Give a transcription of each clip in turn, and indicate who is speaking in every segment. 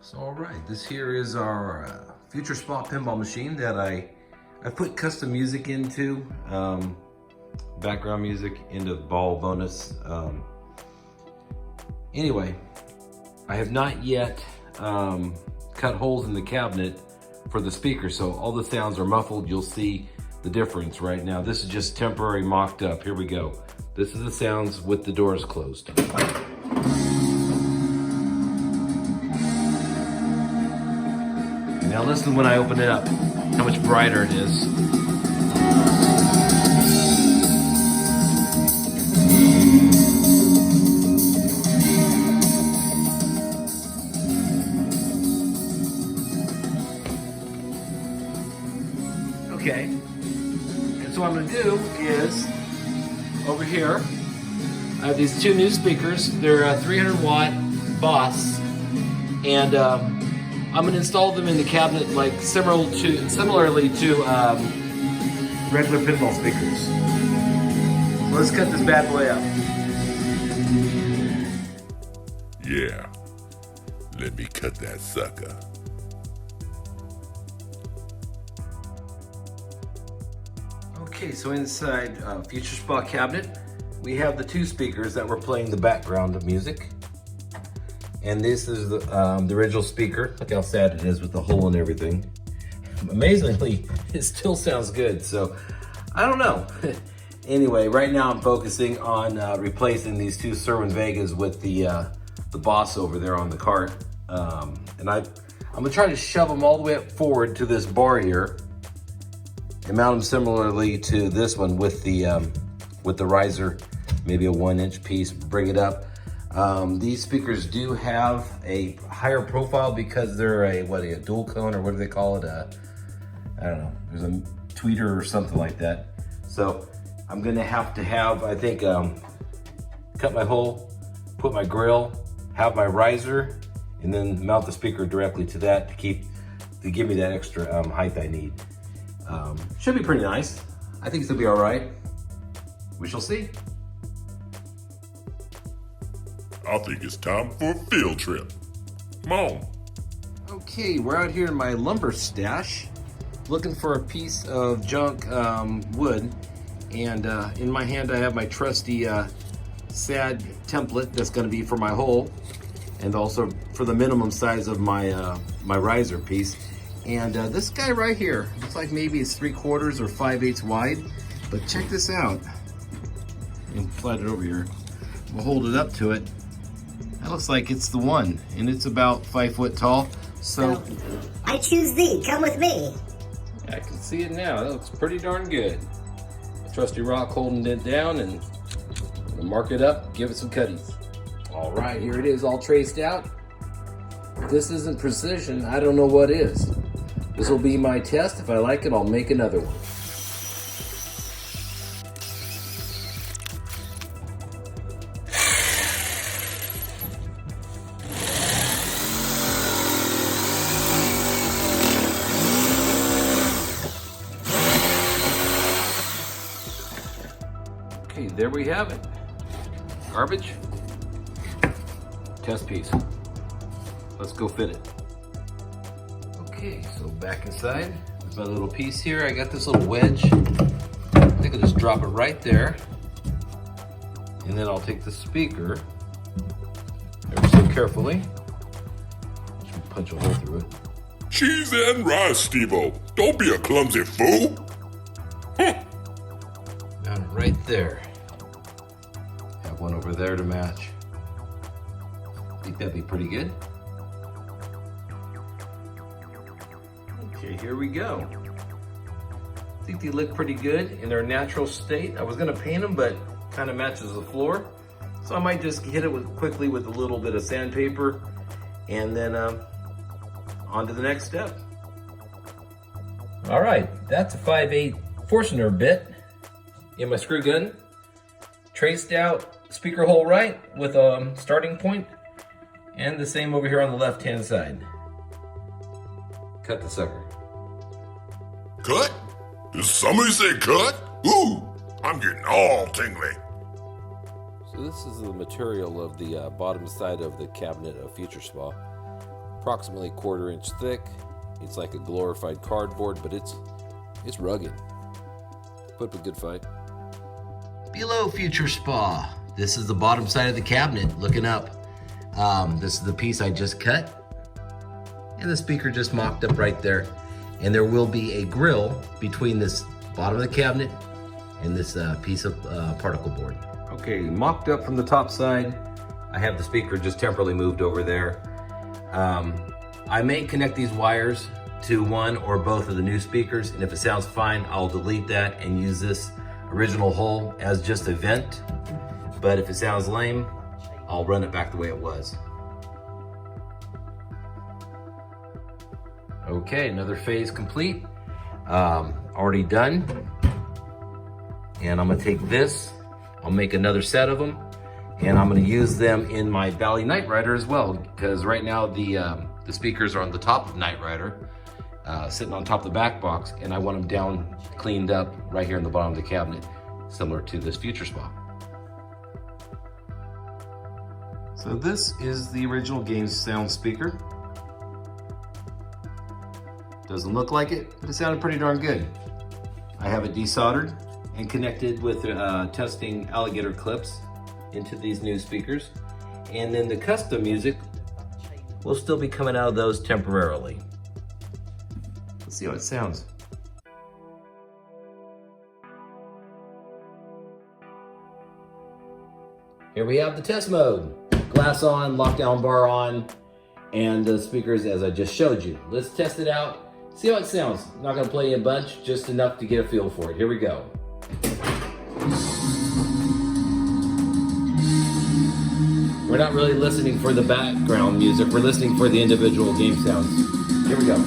Speaker 1: So all right, this here is our Future Spa pinball machine that I put custom music into, background music into the ball bonus. Anyway, I have not yet cut holes in the cabinet for the speaker, so all the sounds are muffled. You'll see the difference right now. This is just temporary mocked up. Here we go. This is the sounds with the doors closed. Now listen when I open it up, how much brighter it is. Okay, and so what I'm gonna do is, over here, I have these two new speakers. They're 300 watt Boss, and I'm gonna install them in the cabinet like similarly to regular pinball speakers. So let's cut this bad boy up.
Speaker 2: Yeah, let me cut that sucker.
Speaker 1: Okay, so inside Future Spa cabinet, we have the two speakers that were playing the background music. And this is the original speaker. Look how sad it is with the hole and everything. Amazingly, it still sounds good, so I don't know. Anyway, right now I'm focusing on replacing these two Serwin Vegas with the Boss over there on the cart. And I'm gonna try to shove them all the way up forward to this bar here and mount them similarly to this one with the riser, maybe a 1-inch piece, bring it up. These speakers do have a higher profile because they're a dual cone, or what do they call it? I don't know, there's a tweeter or something like that. So I'm gonna have to have, I think, cut my hole, put my grill, have my riser, and then mount the speaker directly to that to give me that extra height I need. Should be pretty nice. I think it'll be all right. We shall see.
Speaker 2: I think it's time for a field trip. Come on.
Speaker 1: Okay, we're out here in my lumber stash looking for a piece of junk wood, and in my hand I have my trusty SAD template that's going to be for my hole and also for the minimum size of my my riser piece. And this guy right here looks like maybe it's 3/4 or 5/8 wide, but check this out. Let me slide it over here. We'll hold it up to it. That looks like it's the one, and it's about 5 foot tall. So
Speaker 3: I choose thee. Come with me.
Speaker 1: I can see it now. That looks pretty darn good. Trusty rock holding it down, and we'll mark it up, give it some cutties. All right, here it is, all traced out. If this isn't precision, I don't know what is. This will be my test. If I like it, I'll make another one. Okay, there we have it. Garbage. Test piece. Let's go fit it. Okay, so back inside, there's my little piece here. I got this little wedge. I think I'll just drop it right there. And then I'll take the speaker, ever so carefully. Just punch a hole through it.
Speaker 2: Cheese and rice, Steveo. Don't be a clumsy fool. Huh.
Speaker 1: Mount it right there. Have one over there to match. I think that'd be pretty good. Okay, here we go. I think they look pretty good in their natural state. I was gonna paint them, but kind of matches the floor. So I might just hit it quickly with a little bit of sandpaper, and then on to the next step. All right, that's a 5/8 Forstner bit in my screw gun. Traced out speaker hole right with a starting point, and the same over here on the left-hand side. Cut the sucker.
Speaker 2: Cut? Did somebody say cut? Ooh, I'm getting all tingly.
Speaker 1: So this is the material of the bottom side of the cabinet of Future Spa.
Speaker 4: approximately 1/4 inch thick. It's like a glorified cardboard, but it's rugged. Put up a good fight.
Speaker 1: Below Future Spa. This is the bottom side of the cabinet, looking up. This is the piece I just cut. And the speaker just mocked up right there. And there will be a grill between this bottom of the cabinet and this piece of particle board. Okay, mocked up from the top side. I have the speaker just temporarily moved over there. I may connect these wires to one or both of the new speakers, and if it sounds fine, I'll delete that and use this original hole as just a vent. But if it sounds lame, I'll run it back the way it was. Okay, another phase complete. Already done. And I'm gonna take this, I'll make another set of them, and I'm gonna use them in my Bally Night Rider as well, because right now the speakers are on the top of Night Rider, sitting on top of the back box, and I want them down, cleaned up right here in the bottom of the cabinet, similar to this Future Spa. So this is the original game sound speaker. Doesn't look like it, but it sounded pretty darn good. I have it desoldered and connected with testing alligator clips into these new speakers. And then the custom music will still be coming out of those temporarily. Let's see how it sounds. Here we have the test mode. Glass on, lockdown bar on, and the speakers as I just showed you. Let's test it out, see how it sounds. I'm not gonna play a bunch, just enough to get a feel for it. Here we go. We're not really listening for the background music, we're listening for the individual game sounds. Here we go.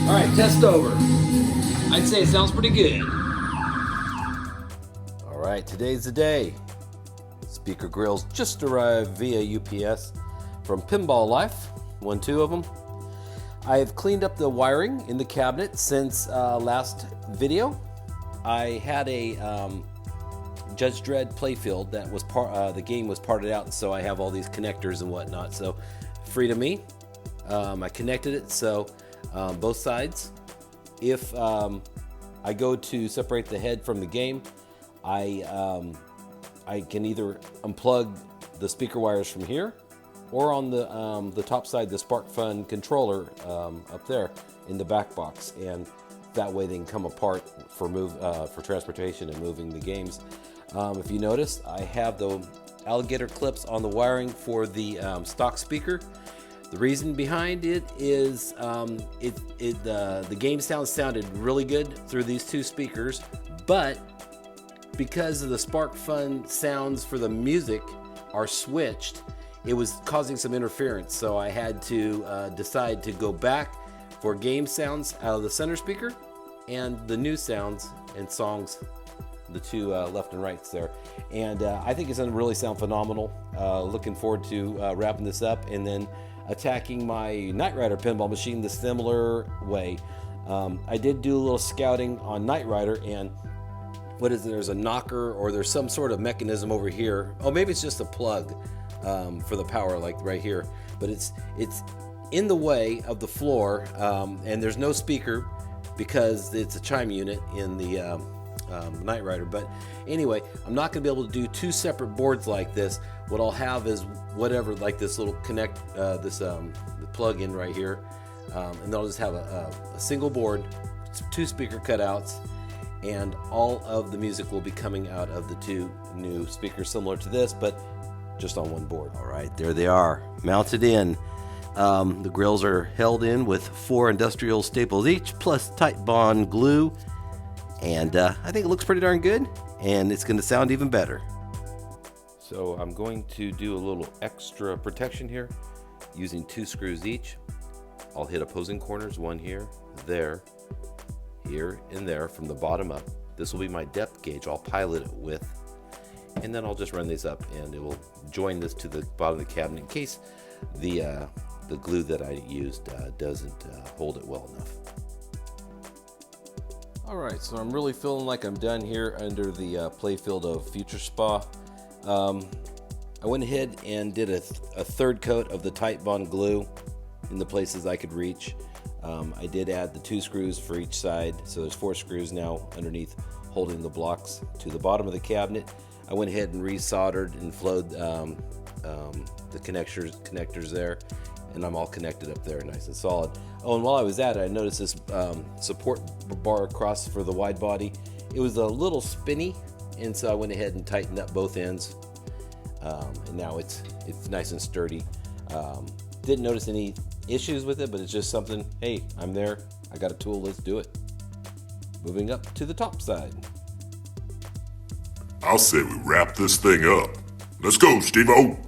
Speaker 1: All right, test over. I'd say it sounds pretty good. All right, today's the day. Speaker grills just arrived via UPS from Pinball Life, two of them. I have cleaned up the wiring in the cabinet since last video. I had a Judge Dredd playfield that was the game was parted out, and so I have all these connectors and whatnot. So free to me. I connected it so both sides. If I go to separate the head from the game, I can either unplug the speaker wires from here, or on the top side, the SparkFun controller up there in the back box, and that way they can come apart for transportation and moving the games. If you notice, I have the alligator clips on the wiring for the stock speaker. The reason behind it is the game sounded really good through these two speakers, but because of the SparkFun sounds for the music are switched, it was causing some interference. So I had to decide to go back for game sounds out of the center speaker and the new sounds and songs, the two left and rights there. And I think it's going to really sound phenomenal. Looking forward to wrapping this up and then attacking my Knight Rider pinball machine the similar way. I did do a little scouting on Knight Rider, and there's a knocker or there's some sort of mechanism over here. Oh, maybe it's just a plug for the power, like right here. But it's in the way of the floor, and there's no speaker because it's a chime unit in the Knight Rider. But anyway, I'm not going to be able to do two separate boards like this. What I'll have is whatever, like this little the plug in right here, and then I'll just have a single board, two speaker cutouts, and all of the music will be coming out of the two new speakers, similar to this, but just on one board. All right, there they are, mounted in. The grills are held in with 4 industrial staples each, plus tight bond glue, and I think it looks pretty darn good, and it's going to sound even better. So I'm going to do a little extra protection here, using 2 screws each. I'll hit opposing corners, one here, there, here, and there from the bottom up. This will be my depth gauge I'll pilot it with.
Speaker 4: And then I'll just run these up and it will join this to the bottom of the cabinet in case the glue that I used doesn't hold it well enough. Alright, so I'm really feeling like I'm done here under the playfield of Future Spa. I went ahead and did a third coat of the Tight Bond glue in the places I could reach. I did add the 2 screws for each side, so there's 4 screws now underneath holding the blocks to the bottom of the cabinet. I went ahead and resoldered and flowed the connectors there, and I'm all connected up there nice and solid. Oh, and while I was at it, I noticed this support bar across for the wide body. It was a little spinny, and so I went ahead and tightened up both ends, and now it's nice and sturdy. Didn't notice any issues with it, but it's just something, hey, I'm there, I got a tool, let's do it. Moving up to the top side.
Speaker 2: I'll say we wrap this thing up. Let's go, Steveo.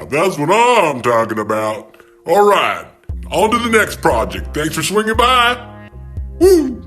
Speaker 2: That's what I'm talking about. All right, on to the next project. Thanks for swinging by. Woo!